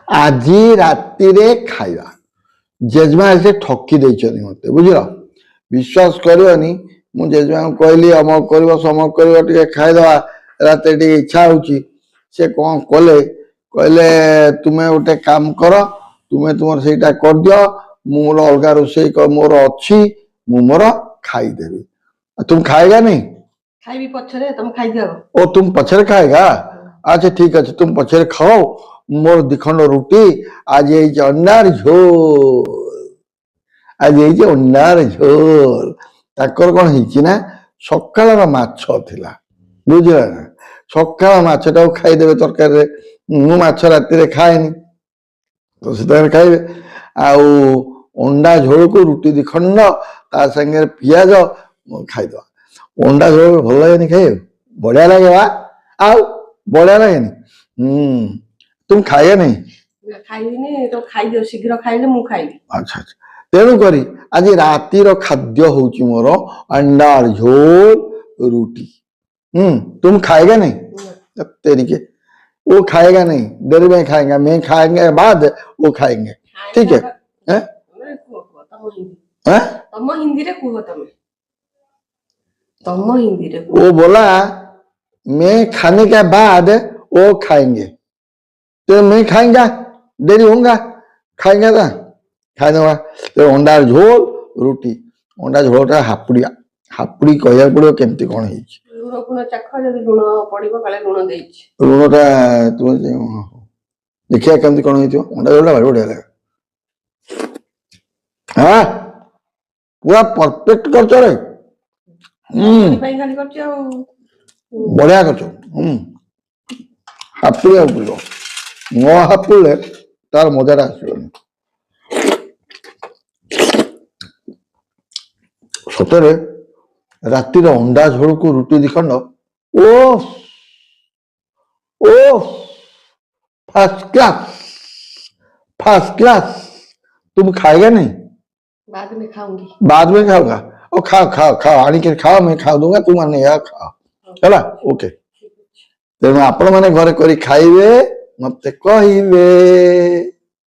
আজি রাতিরে খাইবা जेजमा से ठकी देइछनी मते बुझिल विश्वास करनी मु जेजमा कहली अमक कर समक कर खाई दवा रात इच्छा होची से कौन कले कहले तुम्हें गोटे काम कर तुम्हें तुम सेटा कर दियो मोर अलग रोषे मोर अच्छी मु मोर खाईदेवी तुम खाएगा नहीं खाइबी पछरे तुम खाई दियो ओ तुम पछरे खाएगा अच्छा ठीक है तुम पछरे खाओ मोर दिखंड रुटी आज ये अंडार झोल आज ये अंडार झोल ताकर कौन है ना सकाल माछ थिला बुझला ना सकाल माछटा खाईदेवे तरकारी मु माछ राति खाएनी तो से खाइबे आउ अंडा झोल को रुटी दिखंड ता संगे पियाज खाईद अंडा झोल भल लगे खाए बढ़िया लगे वा आउ बढ़िया लगे तुम खाए नहीं खाइबिनी तो खाई दियो शीघ्र खाइले मु खाइबी अच्छा अच्छा तेणु करी आज रातिर खाद्य होची मोर अंडार झोल रोटी तुम खाएगा नहीं तेरी के वो खाएगा नहीं देर में खाएगा मैं खाएंगे बाद वो खाएंगे ठीक है तम हिंदी रे कुहो तम हिंदी रे वो बोला मैं खाने के बाद वो खाएंगे तो मैं खाएंगा देरी होगा खाएंगे ना खाई दवा तो अंडार झोल रोटी अंडा झोलटा हापुड़िया हापुड़ी कहया पड़ो केमती कोन है लूण गुण चाख जदी लूण पड़िबो काले लूण देइछ लूणटा तुम देखिया केमती कोन है अंडा झोलटा भारी बढ़िया लगे हां पूरा परफेक्ट करछ रे खाली करछ बढ़िया करछ हापुड़िया पड़ो न हापुड़े तार मजाटा आसबनी सतरे रातिर अंडा झोल को रुटी दिखंड ओ ओ फर्स्ट क्लास तुम खाएगा नहीं बाद में खाऊंगी बाद में खाओगा ओ खाओ खाओ खाओ आनी के खाओ मैं खा दूंगा तुम आने या खाओ चला ओके तेणु आपण माने घरे करी खाइबे मते कहिबे।